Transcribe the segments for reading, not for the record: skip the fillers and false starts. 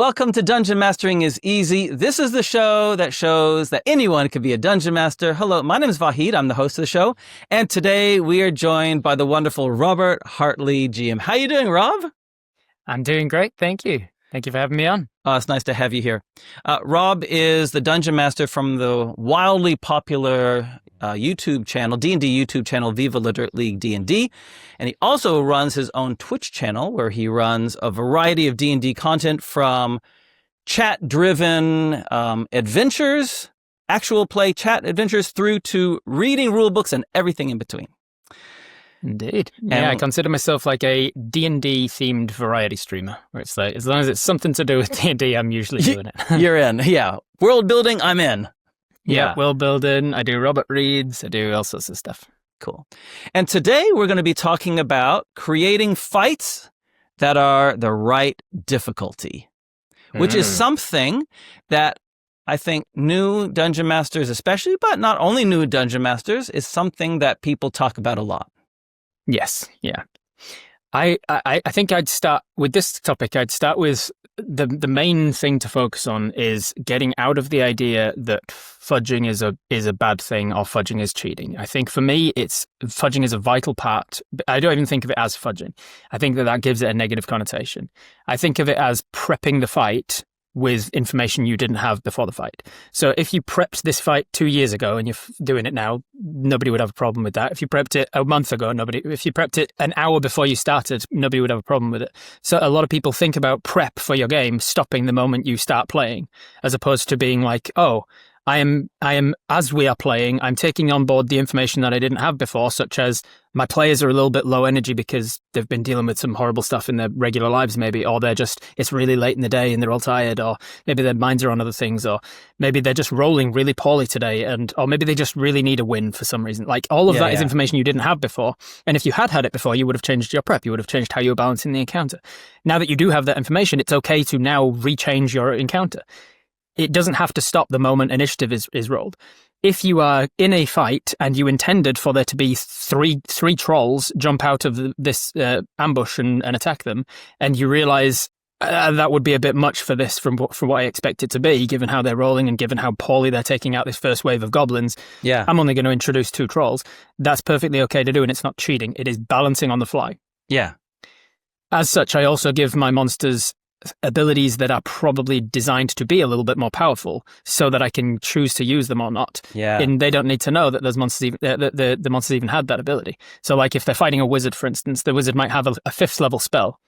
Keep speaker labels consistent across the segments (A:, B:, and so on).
A: Welcome to Dungeon Mastering is Easy. This is the show that shows that anyone could be a dungeon master. Hello, my name is Vahid. I'm the host of the show. And today we are joined by the wonderful Robert Hartley GM. How you doing, Rob?
B: I'm doing great. Thank you. Thank you for having me on.
A: Oh, it's nice to have you here. Rob is the dungeon master from the wildly popular YouTube channel, D&D YouTube channel, Viva League D&D. And he also runs his own Twitch channel where he runs a variety of D&D content from chat-driven adventures, actual play chat adventures, through to reading rule books and everything in between.
B: Indeed. Yeah, I consider myself like a D&D themed variety streamer, where it's like, as long as it's something to do with D&D, I'm usually doing it.
A: You're in, yeah. World building, I'm in.
B: Yeah, world building. I do Robert reads. I do all sorts of stuff.
A: Cool. And today we're going to be talking about creating fights that are the right difficulty, which is something that I think new dungeon masters especially, but not only new dungeon masters, is something that people talk about a lot.
B: Yes, yeah. I think I'd start with this topic. I'd start with the main thing to focus on is getting out of the idea that fudging is a bad thing or fudging is cheating. I think for me, fudging is a vital part. I don't even think of it as fudging. I think that gives it a negative connotation. I think of it as prepping the fight with information you didn't have before the fight. So if you prepped this fight 2 years ago and you're doing it now, nobody would have a problem with that. If you prepped it a month ago, if you prepped it an hour before you started, nobody would have a problem with it. So a lot of people think about prep for your game stopping the moment you start playing, as opposed to being like, oh, I am, as we are playing, I'm taking on board the information that I didn't have before, such as my players are a little bit low energy because they've been dealing with some horrible stuff in their regular lives, maybe, or it's really late in the day and they're all tired, or maybe their minds are on other things, or maybe they're just rolling really poorly today, or maybe they just really need a win for some reason. Like, all of that is information you didn't have before. And if you had it before, you would have changed your prep. You would have changed how you were balancing the encounter. Now that you do have that information, it's okay to now rechange your encounter. It doesn't have to stop the moment initiative is rolled. If you are in a fight and you intended for there to be three trolls jump out of this ambush and attack them, and you realize that would be a bit much for this from what I expect it to be, given how they're rolling and given how poorly they're taking out this first wave of goblins, I'm only going to introduce 2 trolls. That's perfectly okay to do, and it's not cheating. It is balancing on the fly.
A: Yeah.
B: As such, I also give my monsters abilities that are probably designed to be a little bit more powerful, so that I can choose to use them or not.
A: Yeah.
B: And they don't need to know that those monsters the monsters even had that ability. So, like, if they're fighting a wizard, for instance, the wizard might have a 5th level spell.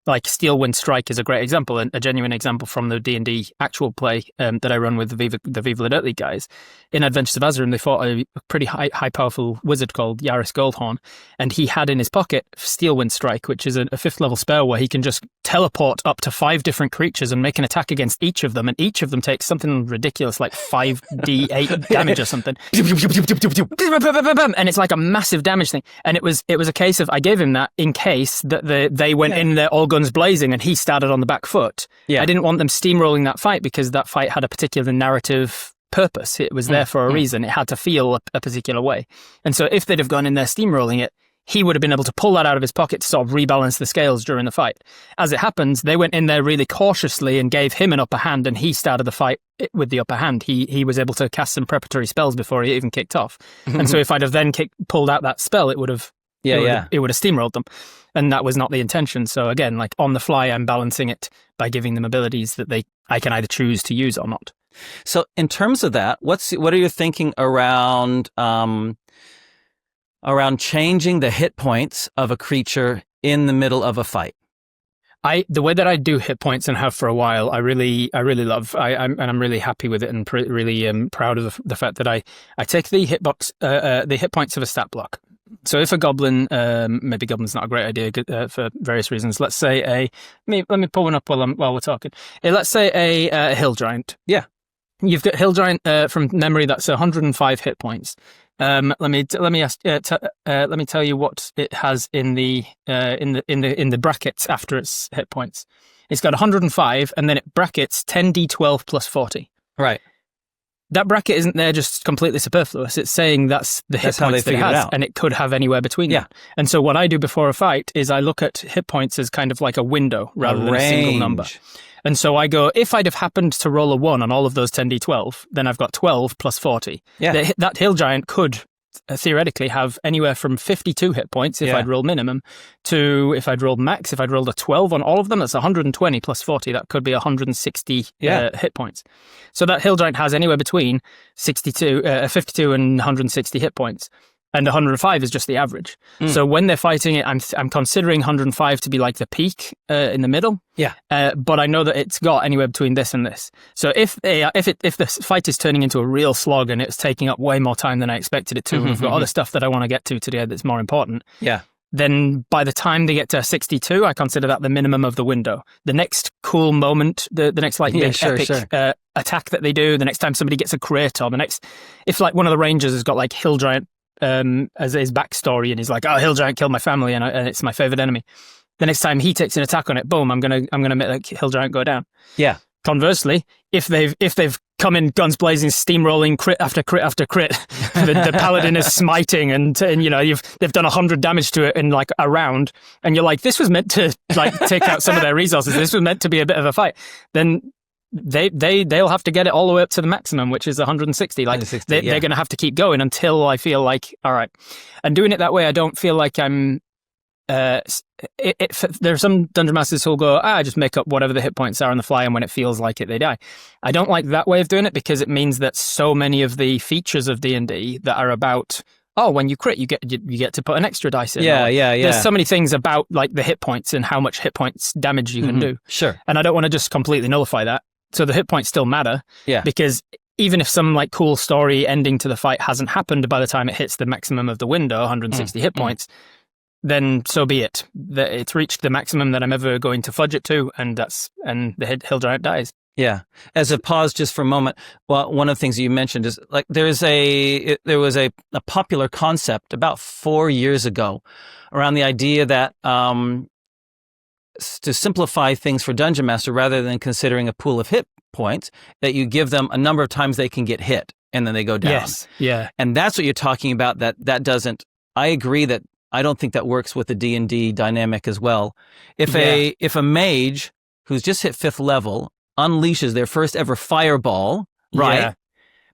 B: Like Steel Wind Strike is a great example, and a genuine example from the D&D actual play that I run with the Viva League guys. In Adventures of Azerim, they fought a pretty high powerful wizard called Yaris Goldhorn, and he had in his pocket Steel Wind Strike, which is a 5th level spell where he can just teleport up to 5 different creatures and make an attack against each of them, and each of them takes something ridiculous like 5d8 damage or something. And it's like a massive damage thing. And it was a case of, I gave him that in case that they went in there all guns blazing and he started on the back foot. I didn't want them steamrolling that fight because that fight had a particular narrative purpose. It was there for a reason. It had to feel a particular way. And so if they'd have gone in there steamrolling it, he would have been able to pull that out of his pocket to sort of rebalance the scales during the fight. As it happens, they went in there really cautiously and gave him an upper hand, and he started the fight with the upper hand. He was able to cast some preparatory spells before he even kicked off. And so if I'd have then pulled out that spell, it would have steamrolled them. And that was not the intention. So again, like on the fly, I'm balancing it by giving them abilities that I can either choose to use or not.
A: So in terms of that, what are you thinking around changing the hit points of a creature in the middle of a fight?
B: The way that I do hit points and have for a while, I really love. I'm really happy with it, and really proud of the fact that I take the hit points of a stat block. So if a goblin, maybe goblin's not a great idea for various reasons. Let's say let me pull one up while we're talking. Let's say a hill giant.
A: Yeah,
B: you've got hill giant from memory. That's 105 hit points. Let me tell you what it has in the brackets after its hit points. It's got 105, and then it brackets 10d12 plus 40.
A: Right.
B: that bracket isn't there just completely superfluous. It's saying that's the hit
A: how
B: points
A: they
B: that it
A: figured it
B: has,
A: out.
B: and it could have anywhere between them. And so what I do before a fight is I look at hit points as kind of like a window rather than a single number. And so I go, if I'd have happened to roll a 1 on all of those 10d12, then I've got 12 plus 40.
A: Yeah.
B: That hill giant could theoretically have anywhere from 52 hit points if I'd roll minimum to, if I'd rolled max, if I'd rolled a 12 on all of them, that's 120 plus 40. That could be 160 hit points. So that hill giant has anywhere between 52 and 160 hit points. And 105 is just the average. So when they're fighting it, I'm considering 105 to be like the peak in the middle. But I know that it's got anywhere between this and this. So if the fight is turning into a real slog and it's taking up way more time than I expected it to, and we've got other stuff that I want to get to today that's more important. Then by the time they get to 62, I consider that the minimum of the window. The next cool moment, the next like big epic attack that they do, the next time somebody gets a crit, or the next, if like one of the rangers has got like hill giant as his backstory, and he's like, "Oh, hill giant killed my family, and it's my favorite enemy." The next time he takes an attack on it, boom, I'm gonna make like hill giant go down. Conversely, if they've come in guns blazing, steamrolling, crit after crit after crit, the paladin is smiting, and they've done 100 damage to it in like a round, and you're like, this was meant to like take out some of their resources. This was meant to be a bit of a fight. Then they'll have to get it all the way up to the maximum, which is 160. Like they're going to have to keep going until I feel like, all right. And doing it that way, I don't feel like I'm. There are some dungeon masters who'll go, I just make up whatever the hit points are on the fly, and when it feels like it, they die. I don't like that way of doing it, because it means that so many of the features of D&D that are about, when you crit, you get to put an extra dice in. There's so many things about like the hit points and how much hit points damage you can do. And I don't want to just completely nullify that. So the hit points still matter. Because even if some like cool story ending to the fight hasn't happened by the time it hits the maximum of the window, 160 hit points, then so be it. It's reached the maximum that I'm ever going to fudge it to, and the hill giant dies.
A: As a pause just for a moment, well, one of the things you mentioned is like there was a popular concept about 4 years ago around the idea that to simplify things for Dungeon Master, rather than considering a pool of hit points, that you give them a number of times they can get hit and then they go down. And that's what you're talking about. That doesn't. I agree that I don't think that works with the D&D dynamic as well. If a mage who's just hit 5th level unleashes their first ever fireball, right?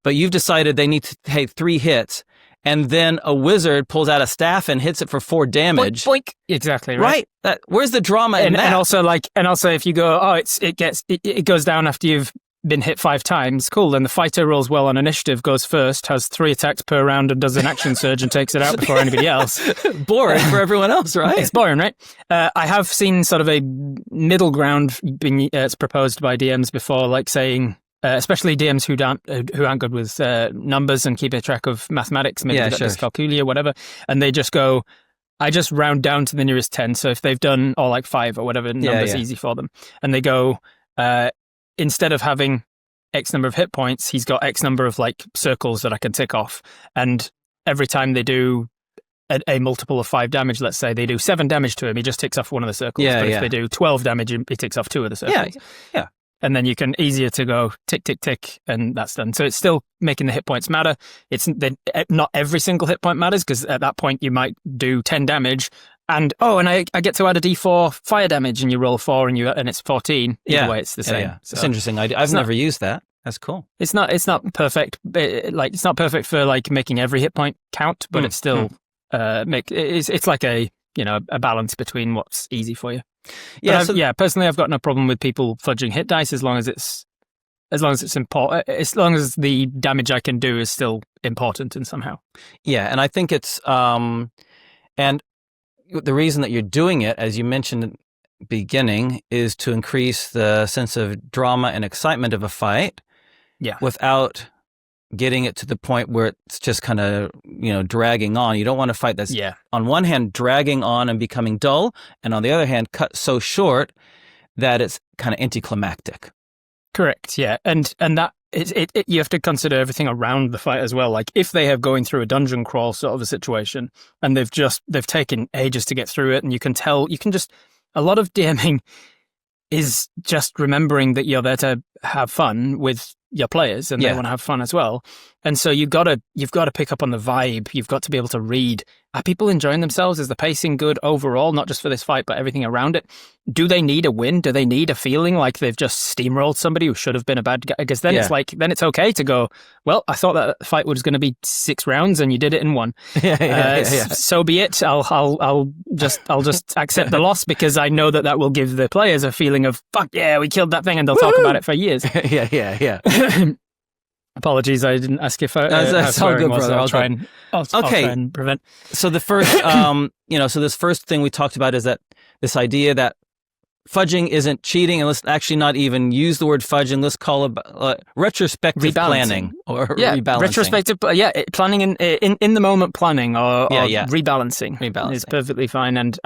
A: But you've decided they need to take 3 hits, and then a wizard pulls out a staff and hits it for 4 damage.
B: Boink, boink. Exactly right.
A: Where's the drama in that?
B: And also if you go, it goes down after you've been hit 5 times, cool, then the fighter rolls well on initiative, goes first, has 3 attacks per round, and does an action surge and takes it out before anybody else.
A: Boring for everyone else, right?
B: It's boring, right? I have seen sort of a middle ground being proposed by DMs before, like saying, especially DMs who aren't good with numbers and keeping track of mathematics, maybe dyscalculia, whatever, and they just go, I just round down to the nearest 10, so if they've done, or like 5 or whatever number's easy for them, and they go, instead of having X number of hit points, he's got X number of like circles that I can tick off. And every time they do a multiple of 5 damage, let's say they do 7 damage to him, he just ticks off one of the circles. If they do 12 damage, he ticks off 2 of the circles. And then you can easier to go tick, tick, tick, and that's done. So it's still making the hit points matter. It's not every single hit point matters, because at that point you might do 10 damage, and I get to add a D4 fire damage, and you roll 4 and it's 14. Either way, it's the same. So
A: it's interesting. I've never used that. That's cool.
B: It's not perfect. It's not perfect for like making every hit point count, but it's still it's like a balance between what's easy for you. Personally, I've got no problem with people fudging hit dice as long as it's important. As long as the damage I can do is still important and somehow.
A: And I think it's and the reason that you're doing it, as you mentioned at the beginning, is to increase the sense of drama and excitement of a fight. Without getting it to the point where it's just kind of, dragging on. You don't want a fight that's on one hand dragging on and becoming dull, and on the other hand cut so short that it's kind of anticlimactic.
B: Correct. Yeah. And that you have to consider everything around the fight as well. Like if they have going through a dungeon crawl sort of a situation, and they've taken ages to get through it, and a lot of DMing is just remembering that you're there to have fun with your players, and they want to have fun as well. And so you've got to pick up on the vibe. You've got to be able to read. Are people enjoying themselves? Is the pacing good overall, not just for this fight, but everything around it? Do they need a win? Do they need a feeling like they've just steamrolled somebody who should have been a bad guy? Because then it's okay to go, well, I thought that fight was going to be 6 rounds and you did it in 1. So be it. I'll just accept the loss, because I know that will give the players a feeling of, fuck yeah, we killed that thing, and they'll talk about it for years.
A: Yeah.
B: Apologies, I didn't ask if I.
A: That's all good, brother.
B: I'll try and prevent.
A: So the first, so this first thing we talked about is that this idea that fudging isn't cheating, and let's actually not even use the word fudging. Let's call it retrospective planning or rebalancing.
B: Retrospective, planning in the moment planning or rebalancing is perfectly fine and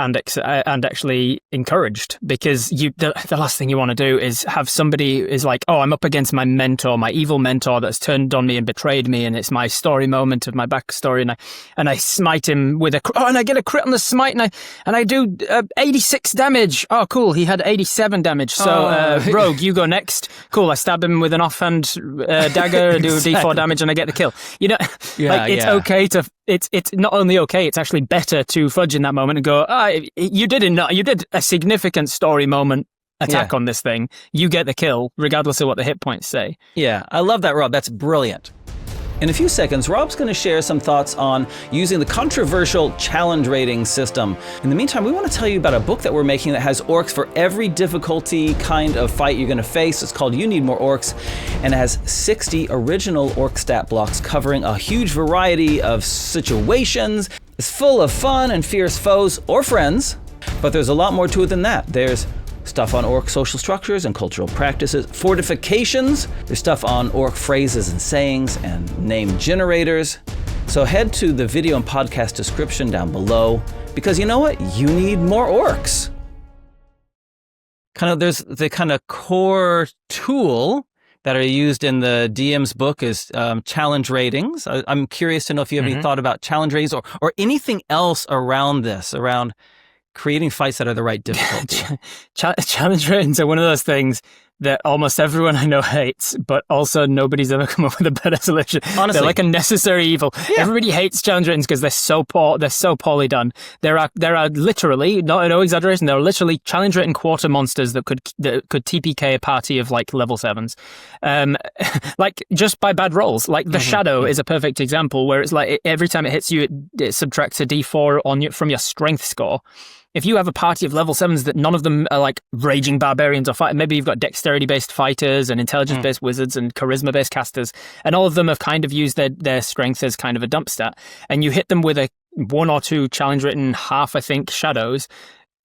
B: actually encouraged, because the last thing you want to do is have somebody is like, oh, I'm up against my mentor, my evil mentor that's turned on me and betrayed me, and it's my story moment of my backstory, and I smite him with and I get a crit on the smite, and I do 86 damage. Oh, cool. He had 87 damage. So, Rogue, you go next. Cool. I stab him with an offhand dagger, do D4 damage, and I get the kill. It's okay to. It's not only okay, it's actually better to fudge in that moment and go, you did a significant story moment attack on this thing. You get the kill, regardless of what the hit points say. Yeah,
A: I love that, Rob. That's brilliant. In a few seconds, Rob's going to share some thoughts on using the controversial challenge rating system. In the meantime, we want to tell you about a book that we're making that has orcs for every difficulty kind of fight you're going to face. It's called You Need More Orcs, and it has 60 original orc stat blocks covering a huge variety of situations. It's full of fun and fierce foes or friends, but there's a lot more to it than that. There's stuff on orc social structures and cultural practices, fortifications. There's stuff on orc phrases and sayings and name generators. So head to the video and podcast description down below, because you know what? You need more orcs. There's the kind of core tool that are used in the DM's book is challenge ratings. I'm curious to know if you have any thought about challenge ratings or anything else around this, around creating fights that are the right difficulty.
B: Challenge ratings are one of those things that almost everyone I know hates, but also nobody's ever come up with a better solution. Honestly, they're like a necessary evil. Yeah. Everybody hates challenge ratings because they're so poor. They're so poorly done. There are literally, no exaggeration, there are literally challenge rating quarter monsters that could TPK a party of like level 7s, like just by bad rolls. Like the Shadow is a perfect example where it's like every time it hits you, it subtracts a D4 from your strength score. If you have a party of level 7s that none of them are like raging barbarians or fight, maybe you've got dexterity-based fighters and intelligence-based wizards and charisma-based casters, and all of them have kind of used their strength as kind of a dump stat, and you hit them with a 1 or 2 challenge-written half, I think, shadows,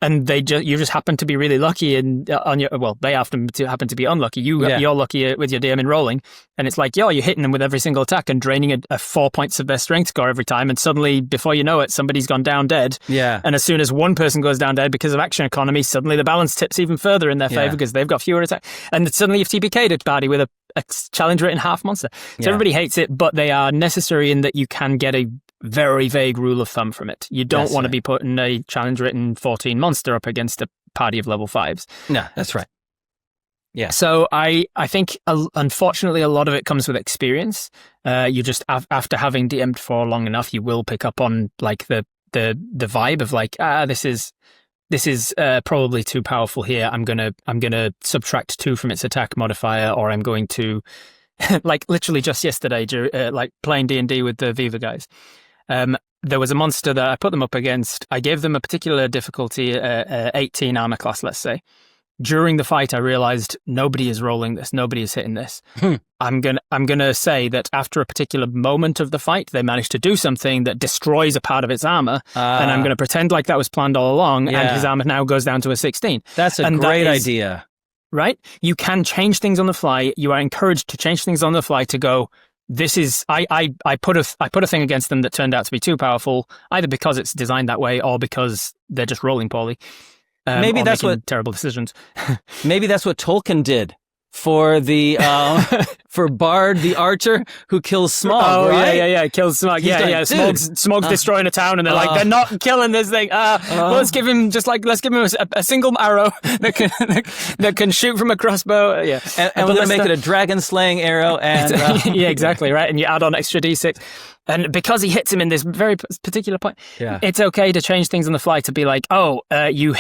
B: and you just happen to be really lucky they happen to be unlucky. You're lucky with your DM in rolling, and it's like, you're hitting them with every single attack and draining a 4 points of their strength score every time, and suddenly, before you know it, somebody's gone down dead. Yeah. And as soon as one person goes down dead because of action economy, suddenly the balance tips even further in their favor because they've got fewer attacks, and suddenly you've TPK'd a party with a challenge rating half monster. So everybody hates it, but they are necessary in that you can get a very vague rule of thumb from it. You don't want to be putting a challenge written 14 monster up against a party of level 5s.
A: No, that's right. Yeah.
B: So I think, unfortunately, a lot of it comes with experience. You just, after having DM'd for long enough, you will pick up on like the vibe of like, this is probably too powerful here. I'm gonna subtract 2 from its attack modifier, or I'm going to, like literally just yesterday, like playing D&D with the Viva guys. There was a monster that I put them up against. I gave them a particular difficulty, 18 armor class, let's say. During the fight, I realized nobody is rolling this. Nobody is hitting this. I'm gonna say that after a particular moment of the fight, they managed to do something that destroys a part of its armor, and I'm gonna pretend like that was planned all along, and his armor now goes down to a 16.
A: That's a great idea.
B: Right? You can change things on the fly. You are encouraged to change things on the fly to go, this is, I put a thing against them that turned out to be too powerful, either because it's designed that way or because they're just rolling poorly.
A: Maybe that's what
B: terrible decisions.
A: Maybe that's what Tolkien did for the for Bard the archer who kills Smog.
B: Oh,
A: right?
B: yeah, kills Smog. Smog's destroying a town, and they're like, they're not killing this thing. Well, let's give him a single arrow that can shoot from a crossbow. Yeah,
A: and we're gonna make it a dragon slaying arrow, and
B: yeah, exactly right. And you add on extra d6. And because he hits him in this very particular point, it's okay to change things on the fly to be like, you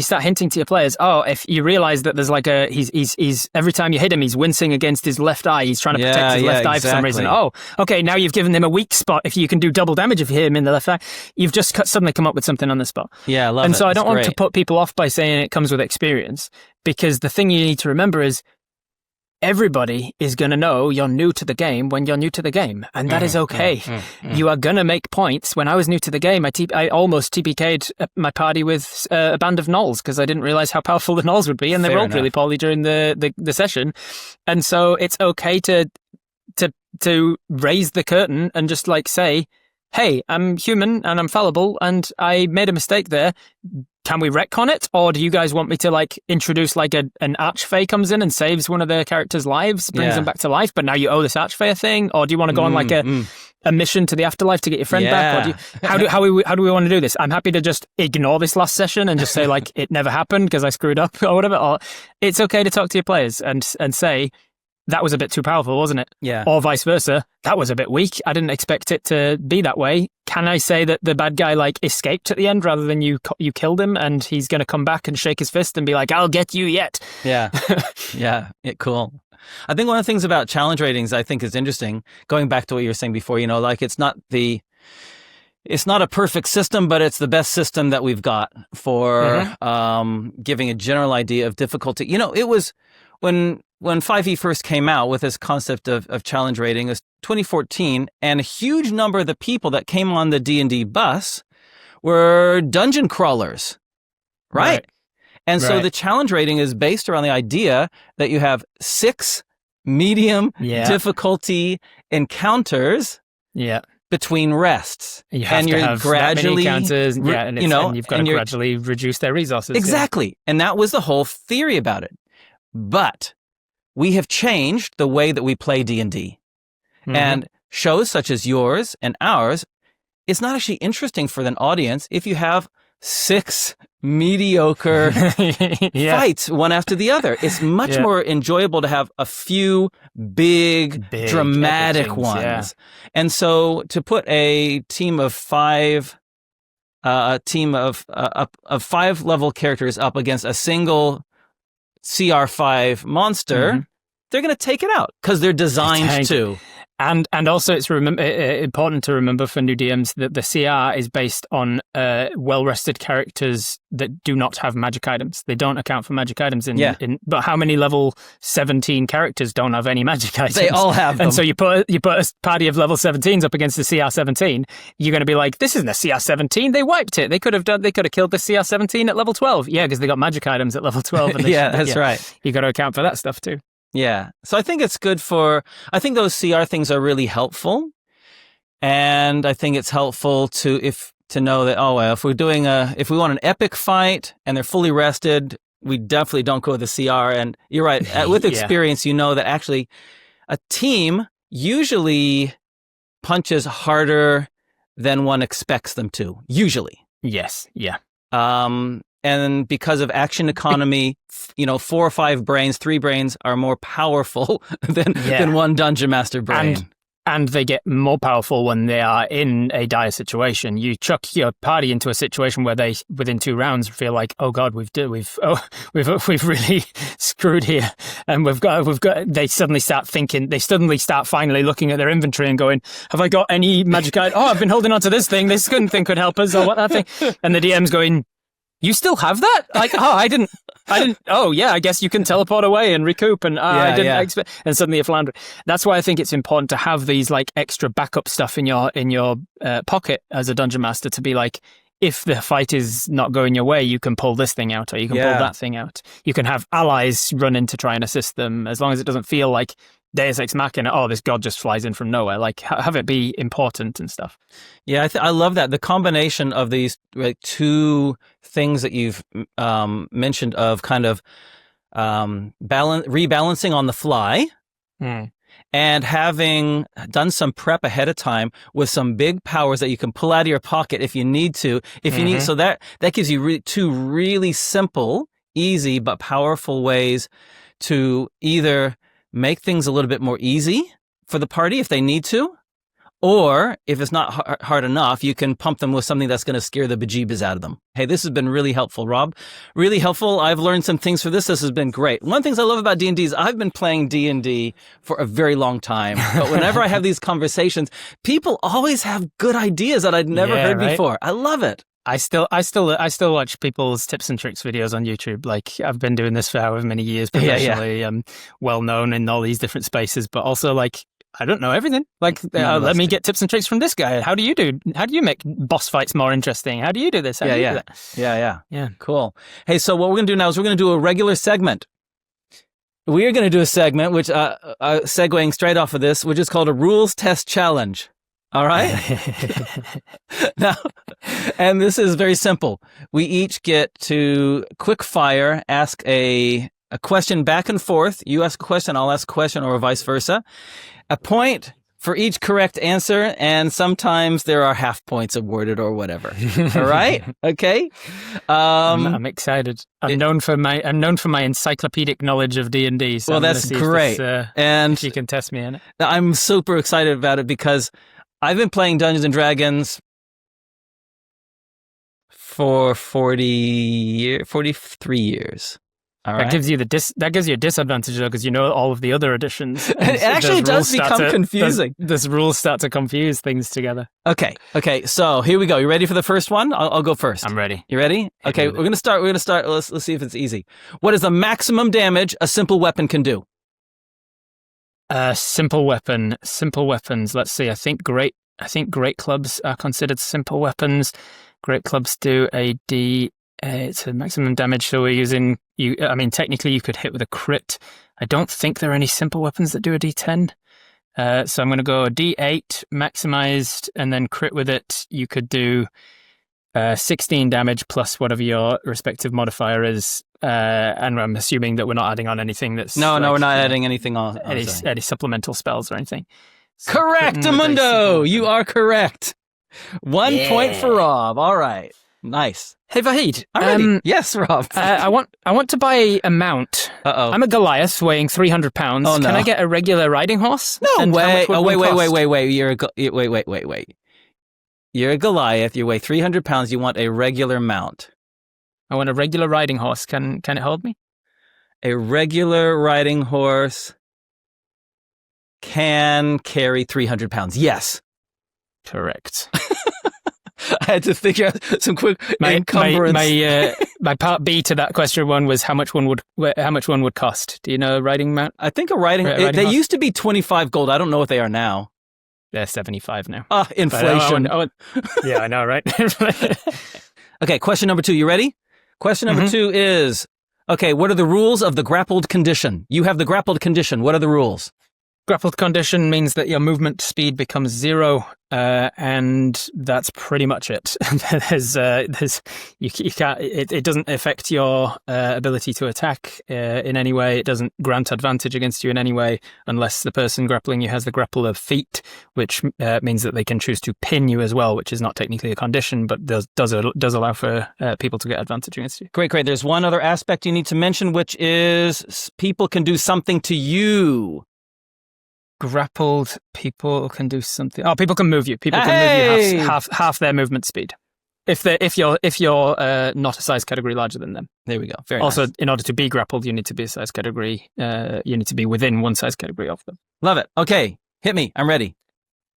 B: start hinting to your players, if you realize that there's like he's every time you hit him, he's wincing against his left eye. He's trying to protect his left eye for some reason. Oh, okay, now you've given him a weak spot. If you can do double damage if you hit him in the left eye, you've just suddenly come up with something on the spot.
A: Yeah, I love it.
B: And so I don't want to put people off by saying it comes with experience, because the thing you need to remember is, everybody is going to know you're new to the game when you're new to the game, and that is okay. You are going to make points. When I was new to the game, I almost TPK'd my party with a band of gnolls because I didn't realize how powerful the gnolls would be, and they rolled really poorly during the session. And so it's okay to raise the curtain and just like say, hey, I'm human and I'm fallible and I made a mistake there. Can we retcon it? Or do you guys want me to like introduce like an archfey comes in and saves one of the characters' lives, brings them back to life, but now you owe this archfey a thing? Or do you want to go on like a mission to the afterlife to get your friend back? Or how do we want to do this? I'm happy to just ignore this last session and just say like it never happened because I screwed up or whatever. Or it's okay to talk to your players and say, that was a bit too powerful, wasn't it?
A: Yeah.
B: Or vice versa. That was a bit weak. I didn't expect it to be that way. Can I say that the bad guy like escaped at the end rather than you killed him, and he's going to come back and shake his fist and be like, I'll get you yet.
A: Yeah. Cool. I think one of the things about challenge ratings I think is interesting, going back to what you were saying before, like it's not a perfect system, but it's the best system that we've got for giving a general idea of difficulty. It was when 5e first came out with this concept of challenge rating, it was 2014, and a huge number of the people that came on the D&D bus were dungeon crawlers, right? And so the challenge rating is based around the idea that you have 6 medium difficulty encounters between rests.
B: You have to have gradually encounters, and you've got to gradually reduce their resources.
A: Exactly. And that was the whole theory about it. But we have changed the way that we play D&D. And shows such as yours and ours, it's not actually interesting for an audience if you have 6 mediocre fights one after the other. It's much more enjoyable to have a few big dramatic ones. Yeah. And so to put a team of 5 5 level characters up against a single CR5 monster, they're going to take it out because they're designed to.
B: And also it's important to remember for new DMs that the CR is based on well-rested characters that do not have magic items. They don't account for magic items but how many level 17 characters don't have any magic items?
A: They all have them.
B: And so you put a party of level 17s up against the CR17, you're going to be like, this isn't a CR17, they wiped it. They could have killed the CR17 at level 12. Yeah, because they got magic items at level 12. And
A: that's right.
B: You got to account for that stuff too.
A: Yeah. So I think it's good I think those CR things are really helpful. And I think it's helpful to know that, if we want an epic fight and they're fully rested, we definitely don't go with the CR. And you're right. With experience, you know that actually a team usually punches harder than one expects them to. Usually.
B: Yes. Yeah.
A: And because of action economy, 4 or 5 brains, 3 brains are more powerful than one dungeon master brain.
B: And they get more powerful when they are in a dire situation. You chuck your party into a situation where they, within 2 rounds, feel like, oh God, we've really screwed here, and we've got. They suddenly start thinking. They suddenly start finally looking at their inventory and going, have I got any magic item? Oh, I've been holding on to this thing. This thing could help us, or what that thing. And the DM's going, you still have that? Like, I didn't. Oh, yeah, I guess you can teleport away and recoup. And I didn't expect. And suddenly you're floundering. That's why I think it's important to have these like extra backup stuff in your pocket as a dungeon master, to be like, if the fight is not going your way, you can pull this thing out, or you can pull that thing out. You can have allies run in to try and assist them, as long as it doesn't feel like Deus Ex Machina, this god just flies in from nowhere. Like, have it be important and stuff.
A: Yeah, I love that. The combination of these 2 things that you've mentioned of kind of rebalancing on the fly. And having done some prep ahead of time with some big powers that you can pull out of your pocket if you need to, so that gives you two really simple, easy, but powerful ways to either make things a little bit more easy for the party if they need to, or if it's not hard enough, you can pump them with something that's going to scare the bejeebas out of them. Hey, this has been really helpful, Rob. Really helpful. I've learned some things for this. This has been great. One of the things I love about D&D is I've been playing D&D for a very long time. But whenever I have these conversations, people always have good ideas that I'd never heard before. I love it.
B: I still watch people's tips and tricks videos on YouTube. Like, I've been doing this for however many years professionally. I'm well known in all these different spaces, but also like, I don't know everything. Like, let me get tips and tricks from this guy. How do you make boss fights more interesting? How do you do this? How do you do that? Yeah.
A: Cool. Hey, so what we're going to do now is we're going to do a regular segment. We are going to do a segment, which, segueing straight off of this, which is called a rules test challenge. All right. Now, and this is very simple. We each get to quick fire, ask a question back and forth. You ask a question, I'll ask a question, or vice versa. A point for each correct answer, and sometimes there are half points awarded or whatever. All right? Okay.
B: I'm excited. I'm known for my encyclopedic knowledge of D&D. So
A: well, that's great.
B: And you can test me in it.
A: I'm super excited about it because I've been playing Dungeons and Dragons for 43 years. All right.
B: That gives you a disadvantage though, because you know all of the other editions.
A: It actually does become confusing.
B: Those rules start to confuse things together.
A: Okay. So here we go. You ready for the first one? I'll go first.
B: I'm ready.
A: You ready? Okay. We're gonna start. Let's see if it's easy. What is the maximum damage a simple weapon can do?
B: Simple weapons. Let's see. I think great clubs are considered simple weapons. Great clubs do it's a maximum damage, so we're using technically you could hit with a crit. I don't think there are any simple weapons that do a D10. So I'm going to go a D8 maximized and then crit with it. You could do 16 damage plus whatever your respective modifier is. And I'm assuming that we're not adding on anything that's...
A: No, we're not adding anything on.
B: Any supplemental spells or anything. So
A: correct, Amundo! You are correct. 1 point for Rob. All right. Nice.
B: Hey, Vahid.
A: I'm ready. Yes, Rob.
B: I want to buy a mount.
A: Uh-oh.
B: I'm a Goliath weighing 300 pounds.
A: Oh, no.
B: Can I get a regular riding horse?
A: No way. Wait.
B: Wait.
A: You're a Goliath. You weigh 300 pounds. You want a regular mount.
B: I want a regular riding horse. Can it hold me?
A: A regular riding horse can carry 300 pounds. Yes.
B: Correct.
A: I had to figure out some quick encumbrance.
B: My part B to that question one was how much one would cost. Do you know a riding mount?
A: I think they used to be 25 gold. I don't know what they are now.
B: They're 75 now.
A: Inflation.
B: Yeah, I know, right?
A: Okay, question number 2. You ready? Question number 2 is, okay, what are the rules of the grappled condition? You have the grappled condition. What are the rules?
B: Grappled condition means that your movement speed becomes 0, and that's pretty much it. You can't. It doesn't affect your ability to attack in any way. It doesn't grant advantage against you in any way, unless the person grappling you has the grapple of feet, which means that they can choose to pin you as well, which is not technically a condition, but does allow for people to get advantage against you.
A: Great. There's one other aspect you need to mention, which is people can do something to you.
B: Grappled people can do something. Oh, people can move you. People can move you half their movement speed. If you're not a size category larger than them.
A: There we go.
B: Very also, nice. In order to be grappled, you need to be a size category. You need to be within one size category of them.
A: Love it. Okay, hit me. I'm ready.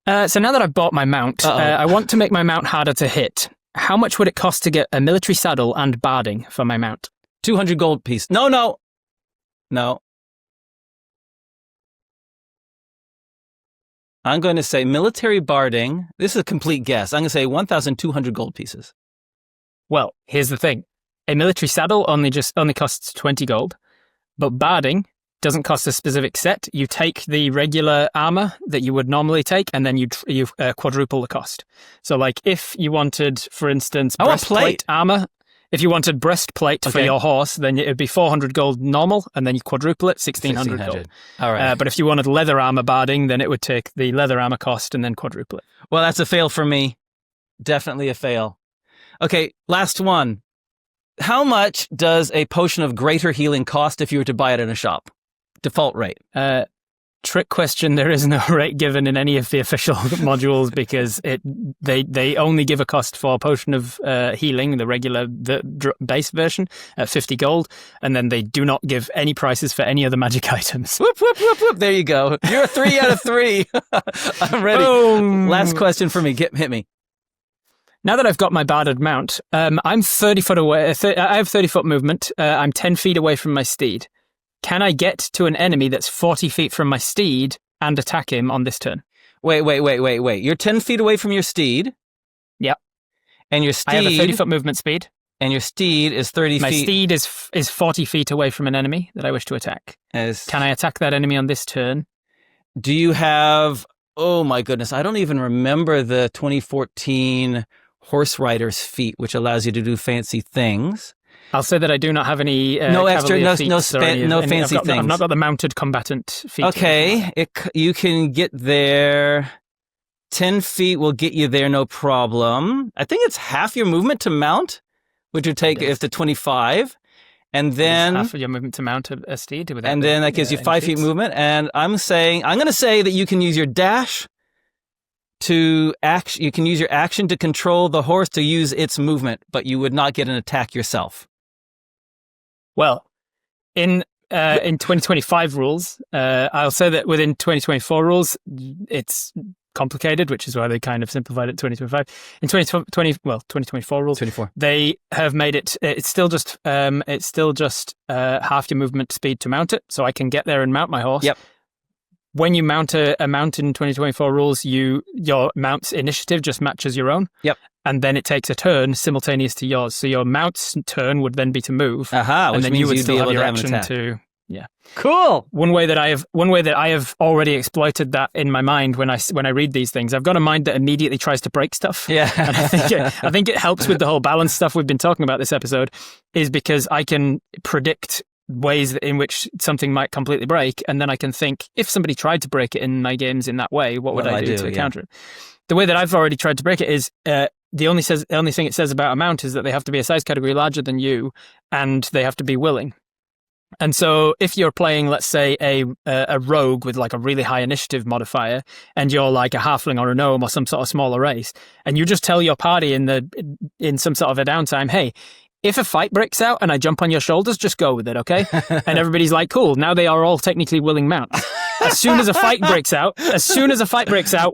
B: So now that I've bought my mount, I want to make my mount harder to hit. How much would it cost to get a military saddle and barding for my mount?
A: 200 gold piece. No. I'm going to say military barding. This is a complete guess. I'm going to say 1,200 gold pieces.
B: Well, here's the thing. A military saddle only costs 20 gold, but barding doesn't cost a specific set. You take the regular armor that you would normally take, and then you quadruple the cost. So, like, if you wanted, for instance, breastplate armor, If you wanted breastplate for your horse, then it'd be 400 gold normal, and then you quadruple it, 1,600 gold.
A: All right.
B: But if you wanted leather armor barding, then it would take the leather armor cost and then quadruple it.
A: Well, that's a fail for me. Definitely a fail. Okay, last one. How much does a potion of greater healing cost if you were to buy it in a shop? Default rate.
B: Trick question. There is no rate given in any of the official modules because they only give a cost for a potion of healing, the base version, at 50 gold, and then they do not give any prices for any other magic items.
A: Whoop, whoop, whoop, whoop. There you go. You're a 3 out of 3. I'm ready.
B: Boom.
A: Last question for me. Hit me.
B: Now that I've got my barded mount, I'm 30 foot away. I have 30 foot movement. I'm 10 feet away from my steed. Can I get to an enemy that's 40 feet from my steed and attack him on this turn?
A: Wait. You're 10 feet away from your steed?
B: Yep.
A: And your steed...
B: I have a 30-foot movement speed.
A: And your steed is 30 feet...
B: My steed is 40 feet away from an enemy that I wish to attack. Can I attack that enemy on this turn?
A: Do you have... Oh, my goodness. I don't even remember the 2014 Horse Rider's feat, which allows you to do fancy things.
B: I'll say that I do not have any
A: no extra, no fancy things.
B: I've not got the mounted combatant feat.
A: Okay, you can get there. 10 feet will get you there, no problem. I think it's half your movement to mount, which would take it to 25. And then
B: half of your movement to mount a steed.
A: And then that gives you 5 feet movement. And I'm going to say that you can use your dash to act. You can use your action to control the horse to use its movement, but you would not get an attack yourself.
B: Well, in 2025 rules, I'll say that within 2024 rules, it's complicated, which is why they kind of simplified it 2025. In 2024 rules, they have made it. It's still just half your movement speed to mount it, so I can get there and mount my horse.
A: Yep.
B: When you mount a mount in 2024 rules, your mount's initiative just matches your own.
A: Yep.
B: And then it takes a turn simultaneous to yours. So your mount's turn would then be to move.
A: And then you would still have your action
B: to. Yeah.
A: Cool.
B: One way that I have already exploited that in my mind when I read these things, I've got a mind that immediately tries to break stuff.
A: Yeah.
B: And I think it helps with the whole balance stuff we've been talking about this episode, is because I can predict ways in which something might completely break, and then I can think, if somebody tried to break it in my games in that way, what would I do to counter it? The way that I've already tried to break it is the only thing it says about a mount is that they have to be a size category larger than you, and they have to be willing. And so if you're playing, let's say, a rogue with like a really high initiative modifier, and you're like a halfling or a gnome or some sort of smaller race, and you just tell your party in some sort of a downtime, hey, if a fight breaks out and I jump on your shoulders, just go with it, okay? And everybody's like, cool, now they are all technically willing mounts. As soon as a fight breaks out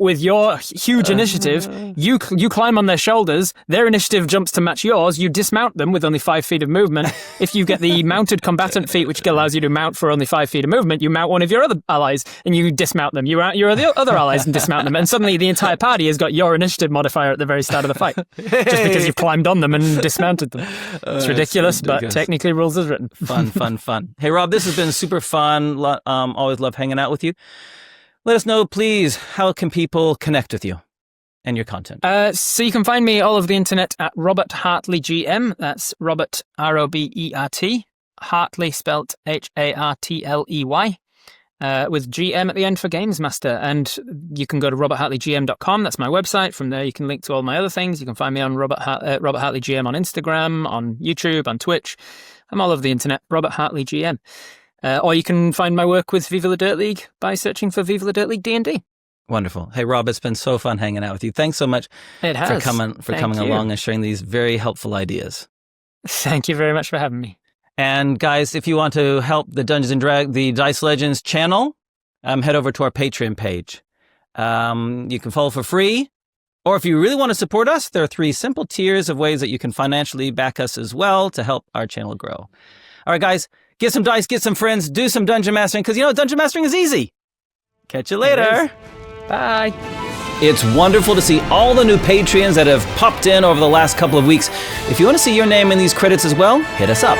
B: with your huge initiative, you climb on their shoulders, their initiative jumps to match yours, you dismount them with only 5 feet of movement. If you get the mounted combatant feat, which allows you to mount for only 5 feet of movement, you mount one of your other allies and you dismount them. You mount your other allies and dismount them. And suddenly the entire party has got your initiative modifier at the very start of the fight. Just because you've climbed on them and dismounted them. It's ridiculous, but technically rules as written.
A: Fun. Hey, Rob, this has been super fun. Always love hanging out with you. Let us know, please, how can people connect with you and your content?
B: So you can find me all over the internet at Robert Hartley GM. That's Robert, R-O-B-E-R-T. Hartley spelt H-A-R-T-L-E-Y. With GM at the end for Games Master. And you can go to roberthartleygm.com. That's my website. From there, you can link to all my other things. You can find me on Robert Hartley GM on Instagram, on YouTube, on Twitch. I'm all over the internet, Robert Hartley GM. Or you can find my work with Viva la Dirt League by searching for Viva la Dirt League D&D.
A: Wonderful. Hey, Rob, it's been so fun hanging out with you. Thanks so much for coming along and sharing these very helpful ideas.
B: Thank you very much for having me.
A: And guys, if you want to help the the Dice Legenz channel, head over to our Patreon page. You can follow for free, or if you really want to support us, there are 3 simple tiers of ways that you can financially back us as well to help our channel grow. All right, guys, get some dice, get some friends, do some dungeon mastering, because dungeon mastering is easy. Catch you later.
B: Bye.
A: It's wonderful to see all the new Patreons that have popped in over the last couple of weeks. If you want to see your name in these credits as well, hit us up.